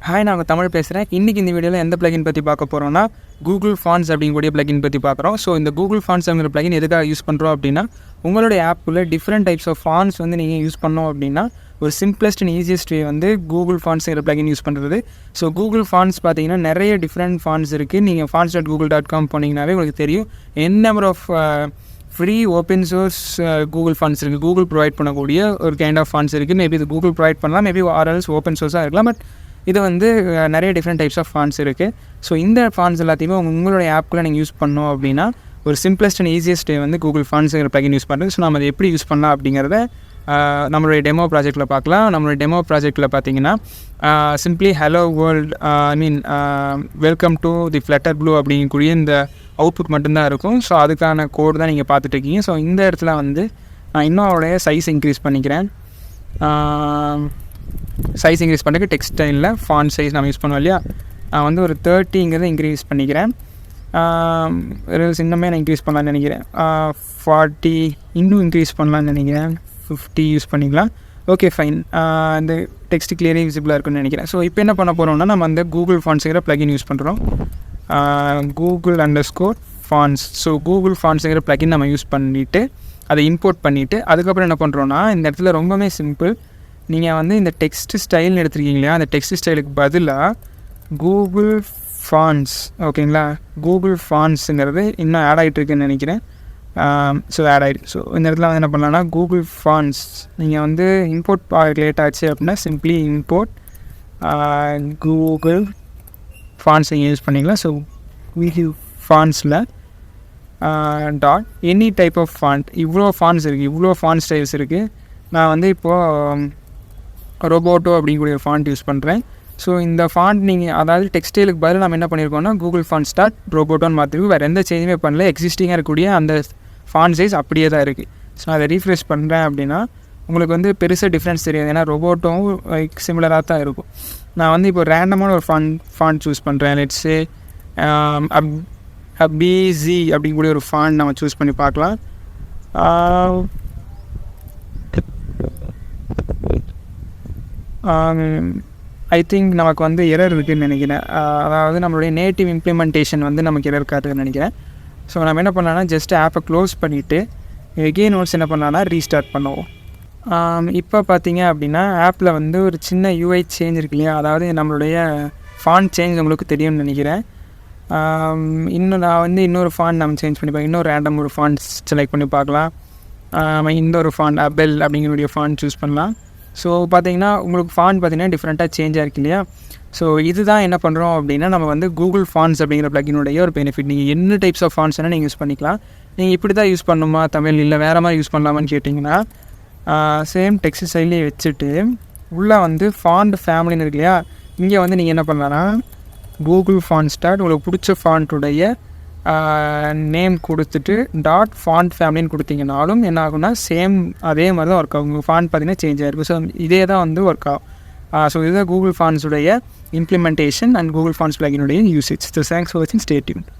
Hi, நான் தமிழ் பேசுகிறேன். இன்றைக்கி இந்த வீடியோவில் எந்த ப்ளகின் பற்றி பார்க்க போகிறோம்னா கூகுள் ஃபாண்ட்ஸ் அப்படிங்கக்கூடிய ப்ளகின் பற்றி பார்க்குறோம். ஸோ இந்த கூகுள் ஃபாண்ட்ஸ் அப்படிங்கிற ப்ளகின் எதுக்காக யூஸ் பண்ணுறோம் அப்படின்னா, உங்களுடைய ஆப்புக்குள்ளே டிஃப்ரெண்ட் டைப்ஸ் ஆஃப் ஃபாண்ட்ஸ் வந்து நீங்கள் யூஸ் பண்ணோம் அப்படின்னா ஒரு சிம்பிளஸ்ட் அண்ட் ஈஸியஸ்ட் வே வந்து கூகுள் ஃபாண்ட்ஸுங்கிற ப்ளகின் யூஸ் பண்ணுறது. ஸோ கூகுள் ஃபாண்ட்ஸ் பார்த்தீங்கன்னா நிறைய டிஃப்ரெண்ட் ஃபாண்ட்ஸ் இருக்குது. நீங்கள் fonts.google.com போனீங்கன்னாவே உங்களுக்கு தெரியும் number of free open source Google fonts இருக்குது. கூகுள் ப்ரொவைட் பண்ணக்கூடிய ஒரு கைண்ட் ஆஃப் ஃபாண்ட்ஸ் இருக்குது. மேபி இது கூகுள் ப்ரொவைட் பண்ணலாம், மேபி ஆர்எல்ஸ் ஓப்பன் சோர்ஸாக இருக்கலாம். பட் இது வந்து நிறைய டிஃப்ரெண்ட் டைப்ஸ் ஆஃப் ஃபாண்ட்ஸ் இருக்குது. ஸோ இந்த ஃபாண்ட்ஸ் எல்லாத்தையுமே உங்களுடைய ஆப்புக்குள்ளே நீங்கள் யூஸ் பண்ணோம் அப்படின்னா ஒரு சிம்பிளஸ்ட் அண்ட் ஈஸியஸ்ட் வே வந்து கூகுள் ஃபாண்ட்ஸுங்கிற ப்ளகின் யூஸ் பண்ணுறது. ஸோ நம்ம அதை எப்படி யூஸ் பண்ணலாம் அப்படிங்கிறத நம்மளுடைய டெமோ ப்ராஜெக்ட்டில் பார்க்கலாம். நம்மளுடைய டெமோ ப்ராஜெக்ட்டில் பார்த்தீங்கன்னா simply hello world welcome to the flutter blue அப்படிங்கக்கூடிய இந்த அவுட்புட் மட்டும்தான் இருக்கும். ஸோ அதுக்கான கோட் தான் நீங்கள் பார்த்துட்டு இருக்கீங்க. ஸோ இந்த இடத்துல வந்து நான் இன்னும் அவருடைய சைஸ் இன்க்ரீஸ் பண்ணிக்கிறேன். சைஸ் இன்க்ரீஸ் பண்ணுறதுக்கு டெக்ஸ்ட் ஸ்டைலில் ஃபாண்ட் சைஸ் நம்ம யூஸ் பண்ணுவோம் இல்லையா, நான் வந்து ஒரு 30 இன்க்ரீஸ் பண்ணிக்கிறேன். இன்னுமே நான் இன்க்ரீஸ் பண்ணலான்னு நினைக்கிறேன். 40 இன்னும் இன்க்ரீஸ் பண்ணலான்னு நினைக்கிறேன். 50 யூஸ் பண்ணிக்கலாம். Okay fine. இந்த டெக்ஸ்ட் கிளியரே விசிபிளாக இருக்குன்னு நினைக்கிறேன். ஸோ இப்போ என்ன பண்ண போகிறோம்னா, நம்ம வந்து கூகுள் ஃபாண்ட்ஸுங்கிற ப்ளகின் யூஸ் பண்ணுறோம். Google_fonts. ஸோ கூகுள் ஃபாண்ட்ஸுங்கிற ப்ளகின் நம்ம யூஸ் பண்ணிவிட்டு அதை இம்போர்ட் பண்ணிவிட்டு அதுக்கப்புறம் என்ன பண்ணுறோன்னா, இந்த இடத்துல ரொம்பவே சிம்பிள். நீங்கள் வந்து இந்த டெக்ஸ்ட் ஸ்டைல்னு எடுத்துருக்கீங்க இல்லையா, அந்த டெக்ஸ்ட் ஸ்டைலுக்கு பதிலாக கூகுள் ஃபாண்ட்ஸ், ஓகேங்களா, கூகுள் ஃபாண்ட்ஸுங்கிறது இன்னும் ஆட் ஆகிட்டுருக்குன்னு நினைக்கிறேன். ஸோ ஆட் ஆகிடுது. ஸோ இந்த இடத்துல வந்து என்ன பண்ணலான்னா, கூகுள் ஃபாண்ட்ஸ் நீங்கள் வந்து இம்போர்ட் லேட் ஆச்சு அப்படின்னா சிம்பிளி இம்போர்ட் கூகுள் ஃபாண்ட்ஸ் நீங்கள் யூஸ் பண்ணிக்கலாம். ஸோ கூகுள் ஃபாண்ட்ஸில் எனி டைப் ஆஃப் ஃபாண்ட், இவ்வளோ ஃபாண்ட்ஸ் இருக்குது, இவ்வளோ ஃபாண்ட் ஸ்டைல்ஸ் இருக்குது. நான் வந்து இப்போது ரோபோட்டோ அப்படிங்கக்கூடிய ஃபாண்ட் யூஸ் பண்ணுறேன். ஸோ இந்த ஃபாண்ட் நீங்கள் அதாவது டெக்ஸ்டைலுக்கு பதில் நம்ம என்ன பண்ணியிருக்கோம்னா கூகுள் ஃபாண்ட் ஸ்டார்ட் ரோபோட்டோன்னு மாற்றிருக்கு. வேறு எந்த சேஞ்சுமே பண்ணல. எக்ஸிஸ்டிங்காக இருக்கக்கூடிய அந்த ஃபாண்ட் சைஸ் அப்படியே தான் இருக்குது. ஸோ நான் அதை ரீஃப்ரெஷ் பண்ணுறேன் அப்படின்னா உங்களுக்கு வந்து பெருசாக டிஃப்ரென்ஸ் தெரியாது. ஏன்னா ரோபோட்டோவும் சிமிலராக தான் இருக்கும். நான் வந்து இப்போ ரேண்டமான ஒரு ஃபாண்ட் சூஸ் பண்ணுறேன். லெட்ஸே பிஜி அப்படிங்கக்கூடிய ஒரு ஃபாண்ட் நம்ம சூஸ் பண்ணி பார்க்கலாம். ஐ திங்க் நமக்கு வந்து எரர் இருக்குதுன்னு நினைக்கிறேன். அதாவது நம்மளுடைய நேட்டிவ் இம்ப்ளிமெண்டேஷன் வந்து நமக்கு எரர் காட்டுதுன்னு நினைக்கிறேன். ஸோ நம்ம என்ன பண்ணலான்னா, ஜஸ்ட் ஆப்பை க்ளோஸ் பண்ணிவிட்டு எகெயின் ஒன்ஸ் என்ன பண்ணலான்னா ரீஸ்டார்ட் பண்ணுவோம். இப்போ பார்த்தீங்க அப்படின்னா ஆப்பில் வந்து ஒரு சின்ன யூஐ சேஞ்ச் இருக்கு இல்லையா, அதாவது நம்மளுடைய ஃபாண்ட் சேஞ்ச் உங்களுக்கு தெரியும்னு நினைக்கிறேன். இன்னும் நான் வந்து இன்னொரு ஃபாண்ட் நம்ம சேஞ்ச் பண்ணி பார்க்கலாம். இன்னொரு ரேண்டம் ஒரு ஃபாண்ட் செலக்ட் பண்ணி பார்க்கலாம். இந்த ஒரு ஃபாண்ட் பெல் அப்படிங்கிற ஃபாண்ட் சூஸ் பண்ணலாம். ஸோ பார்த்தீங்கன்னா உங்களுக்கு ஃபாண்ட் பார்த்தீங்கன்னா டிஃப்ரெண்ட்டாக சேஞ்சாக இருக்கு இல்லையா. ஸோ இதுதான் என்ன பண்ணுறோம் அப்படின்னா, நம்ம வந்து கூகுள் ஃபாண்ட்ஸ் அப்படிங்கிற ப்ளகினுடைய ஒரு பெனிஃபிட். நீங்கள் என்ன டைப்ஸ் ஆஃப் ஃபாண்ட்ஸ் வேணால் நீங்கள் யூஸ் பண்ணிக்கலாம். நீங்கள் இப்படி தான் யூஸ் பண்ணணுமா தமிழ், இல்லை வேறு மாதிரி யூஸ் பண்ணலாமான்னு கேட்டிங்கன்னா, சேம் டெக்ஸ்ட் ஸ்டைலே வச்சுட்டு உள்ளே வந்து ஃபாண்ட் ஃபேமிலின்னு இருக்கு இல்லையா, இங்கே வந்து நீங்கள் என்ன பண்ணலான்னா கூகுள் ஃபாண்ட் ஸ்டார்ட் உங்களுக்கு பிடிச்ச ஃபாண்ட்டுடைய நேம் கொடுத்துட்டு ஃபாண்ட் ஃபேமிலின்னு கொடுத்தீங்கனாலும் என்ன ஆகும்னா சேம் அதே மாதிரி தான் ஒர்க் ஆகும். உங்கள் ஃபாண்ட் பார்த்தீங்கன்னா சேஞ்ச் ஆகிருக்கும். ஸோ இதே தான் வந்து ஒர்க் ஆகும். ஸோ இதுதான் கூகுள் ஃபாண்ட்ஸுடைய இம்ப்ளிமெண்டேஷன் அண்ட் கூகுள் ஃபாண்ட்ஸ் ப்ளகினுடைய யூசேஜ். ஸோ தேங்க்ஸ் ஃபார் வாட்சிங். Stay tuned.